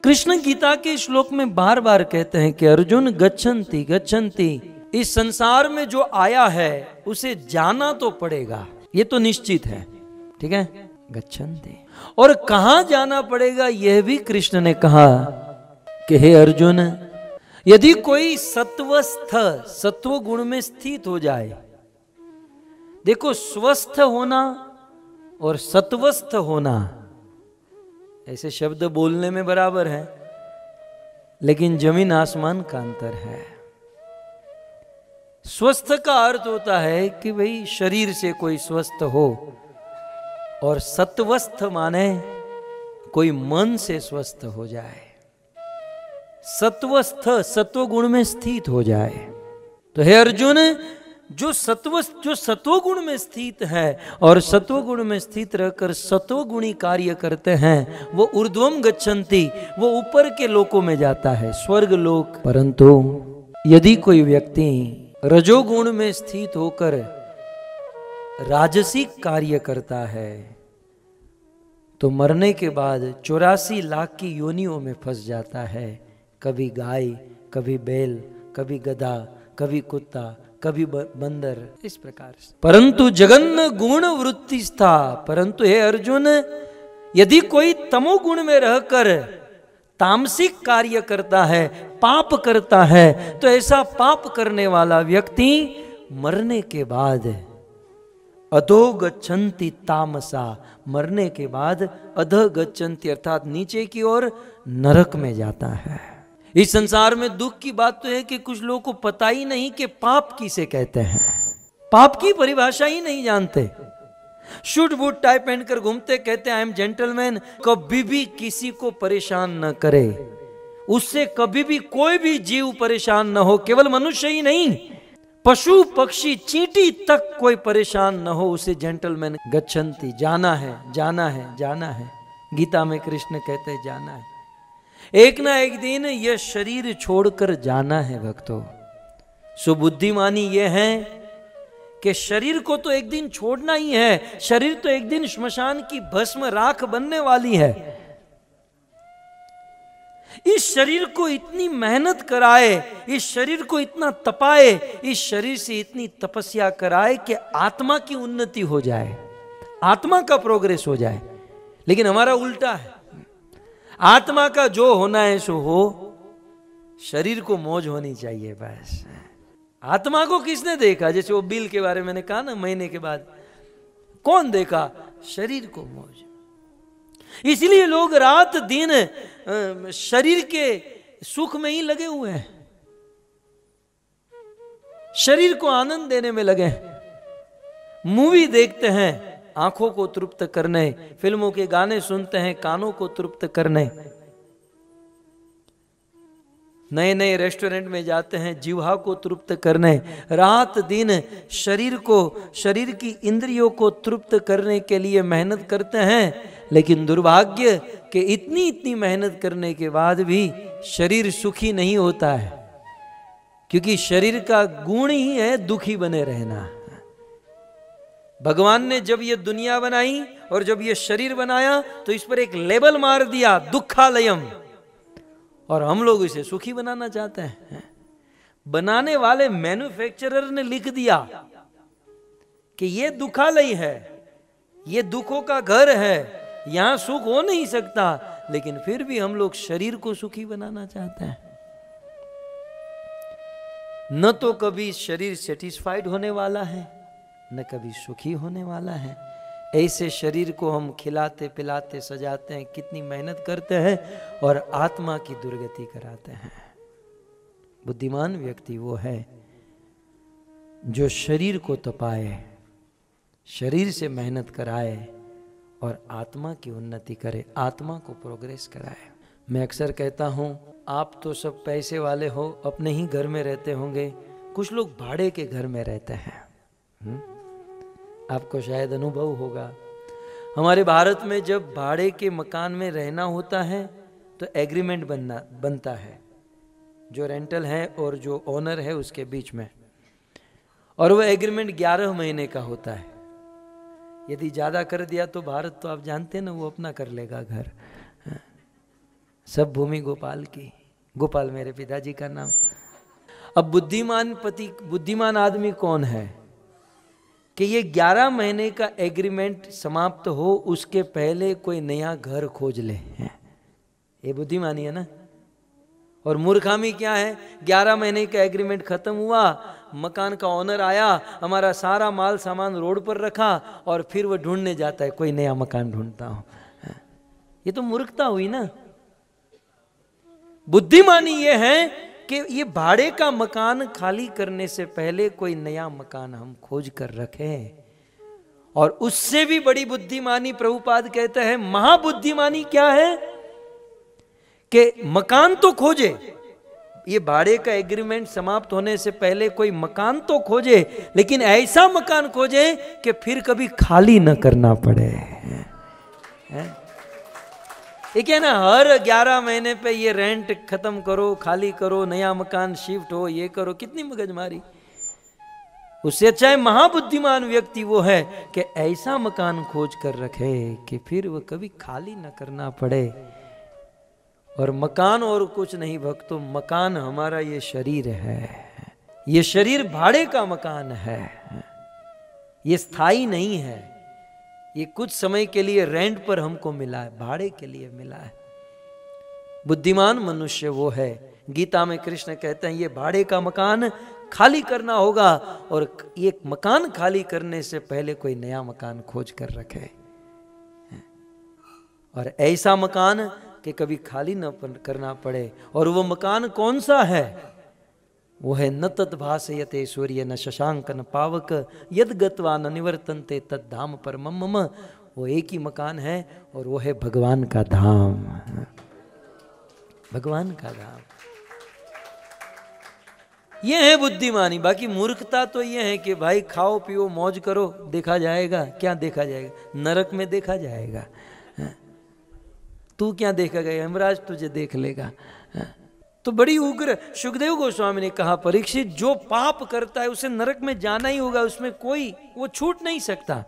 कृष्ण गीता के श्लोक में बार बार कहते हैं कि अर्जुन गच्छन्ति गच्छन्ति, इस संसार में जो आया है उसे जाना तो पड़ेगा, ये तो निश्चित है, ठीक है, गच्छन्ति। और कहां जाना पड़ेगा यह भी कृष्ण ने कहा कि हे अर्जुन, यदि कोई सत्वस्थ, सत्व गुण में स्थित हो जाए, देखो स्वस्थ होना और सत्वस्थ होना ऐसे शब्द बोलने में बराबर है, लेकिन जमीन आसमान का अंतर है। स्वस्थ का अर्थ होता है कि भाई शरीर से कोई स्वस्थ हो, और सत्वस्थ माने कोई मन से स्वस्थ हो जाए, सत्वस्थ सत्व गुण में स्थित हो जाए। तो हे अर्जुन, जो सत्व गुण में स्थित है और सत्व गुण में स्थित रहकर सत्व गुणी कार्य करते हैं, वो ऊर्ध्वम गच्छन्ति, वो ऊपर के लोकों में जाता है, स्वर्ग लोक। परंतु यदि कोई व्यक्ति रजोगुण में स्थित होकर राजसिक कार्य करता है तो मरने के बाद 84 लाख की योनियों में फंस जाता है, कभी गाय, कभी बैल, कभी गधा, कभी कुत्ता, कभी बंदर, इस प्रकार से। परंतु जगन्न गुण वृत्ति स्था, परंतु हे अर्जुन, यदि कोई तमोगुण में रहकर तामसिक कार्य करता है, पाप करता है, तो ऐसा पाप करने वाला व्यक्ति मरने के बाद अधो गच्छन्ति तामसा, मरने के बाद अध गच्छन्ति अर्थात नीचे की ओर नरक में जाता है। इस संसार में दुख की बात तो है कि कुछ लोगों को पता ही नहीं कि पाप किसे कहते हैं, पाप की परिभाषा ही नहीं जानते। शूट बूट टाई पहनकर घूमते, कहते आई एम जेंटलमैन। कभी भी किसी को परेशान न करे, उससे कभी भी कोई भी जीव परेशान न हो, केवल मनुष्य ही नहीं, पशु पक्षी चींटी तक कोई परेशान न हो, उसे जेंटलमैन गच्छन्ति, जाना है, जाना है, जाना है। गीता में कृष्ण कहते हैं जाना है, एक ना एक दिन यह शरीर छोड़कर जाना है भक्तों। सुबुद्धिमानी यह है कि शरीर को तो एक दिन छोड़ना ही है, शरीर तो एक दिन श्मशान की भस्म राख बनने वाली है। इस शरीर को इतनी मेहनत कराए, इस शरीर को इतना तपाए, इस शरीर से इतनी तपस्या कराए कि आत्मा की उन्नति हो जाए, आत्मा का प्रोग्रेस हो जाए। लेकिन हमारा उल्टा है, आत्मा का जो होना है सो हो, शरीर को मौज होनी चाहिए बस। आत्मा को किसने देखा? जैसे वो बिल के बारे में मैंने कहा ना, महीने के बाद कौन देखा? शरीर को मौज। इसलिए लोग रात दिन शरीर के सुख में ही लगे हुए हैं, शरीर को आनंद देने में लगे हैं। मूवी देखते हैं आंखों को तृप्त करने, फिल्मों के गाने सुनते हैं कानों को तृप्त करने, नए नए रेस्टोरेंट में जाते हैं जिह्वा को तृप्त करने, रात दिन शरीर को, शरीर की इंद्रियों को तृप्त करने के लिए मेहनत करते हैं। लेकिन दुर्भाग्य कि इतनी इतनी मेहनत करने के बाद भी शरीर सुखी नहीं होता है, क्योंकि शरीर का गुण ही है दुखी बने रहना। भगवान ने जब ये दुनिया बनाई और जब ये शरीर बनाया तो इस पर एक लेबल मार दिया, दुखालयम, और हम लोग इसे सुखी बनाना चाहते हैं। बनाने वाले मैन्युफैक्चरर ने लिख दिया कि ये दुखालय है, ये दुखों का घर है, यहां सुख हो नहीं सकता, लेकिन फिर भी हम लोग शरीर को सुखी बनाना चाहते हैं। न तो कभी शरीर सेटिस्फाइड होने वाला है, न कभी सुखी होने वाला है। ऐसे शरीर को हम खिलाते पिलाते सजाते हैं, कितनी मेहनत करते हैं और आत्मा की दुर्गति कराते हैं। बुद्धिमान व्यक्ति वो है जो शरीर को तपाए, शरीर से मेहनत कराए और आत्मा की उन्नति करे, आत्मा को प्रोग्रेस कराए। मैं अक्सर कहता हूँ, आप तो सब पैसे वाले हो, अपने ही घर में रहते होंगे, कुछ लोग भाड़े के घर में रहते हैं। आपको शायद अनुभव होगा, हमारे भारत में जब भाड़े के मकान में रहना होता है तो एग्रीमेंट बनता है, जो रेंटल है और जो ओनर है उसके बीच में, और वो एग्रीमेंट 11 महीने का होता है। यदि ज़्यादा कर दिया तो भारत तो आप जानते हैं ना, वो अपना कर लेगा घर। सब भूमि गोपाल की। गोपाल मेरे पिताजी का नाम। अब बुद्धिमान आदमी कौन है कि ये 11 महीने का एग्रीमेंट समाप्त हो उसके पहले कोई नया घर खोज ले। ये बुद्धिमानी है ना। और मूर्खामी क्या है, 11 महीने का एग्रीमेंट खत्म हुआ, मकान का ओनर आया, हमारा सारा माल सामान रोड पर रखा और फिर वो ढूंढने जाता है कोई नया मकान ढूंढता हूं। ये तो मूर्खता हुई ना। बुद्धिमानी ये है कि ये भाड़े का मकान खाली करने से पहले कोई नया मकान हम खोज कर रखें। और उससे भी बड़ी बुद्धिमानी प्रभुपाद कहते हैं, महाबुद्धिमानी क्या है कि मकान तो खोजे, ये भाड़े का एग्रीमेंट समाप्त होने से पहले कोई मकान तो खोजे, लेकिन ऐसा मकान खोजे कि फिर कभी खाली न करना पड़े। ये क्या ना, हर 11 महीने पे ये रेंट खत्म करो, खाली करो, नया मकान शिफ्ट हो, ये करो, कितनी मगजमारी। उससे अच्छा है महाबुद्धिमान व्यक्ति वो है कि ऐसा मकान खोज कर रखे कि फिर वो कभी खाली न करना पड़े। और मकान और कुछ नहीं भक्तों, मकान हमारा ये शरीर है। ये शरीर भाड़े का मकान है, ये स्थायी नहीं है। ये कुछ समय के लिए रेंट पर हमको मिला है, भाड़े के लिए मिला है। बुद्धिमान मनुष्य वो है, गीता में कृष्ण कहते हैं ये भाड़े का मकान खाली करना होगा, और ये मकान खाली करने से पहले कोई नया मकान खोज कर रखे। और ऐसा मकान कि कभी खाली न करना पड़े। और वो मकान कौन सा है? वो है न तत् भासयते सूर्य न शशांक न पावक यद गत्वा न निवर्तन्ते तद धाम परमम मम। वो एक ही मकान है और वो है भगवान का धाम। भगवान का धाम, ये है बुद्धिमानी। बाकी मूर्खता तो ये है कि भाई खाओ पियो मौज करो, देखा जाएगा। क्या देखा जाएगा? नरक में देखा जाएगा। तू क्या देखेगा? यमराज तुझे देख लेगा। तो बड़ी उग्र सुखदेव गोस्वामी ने कहा, परीक्षित जो पाप करता है उसे नरक में जाना ही होगा, उसमें कोई वो छूट नहीं सकता।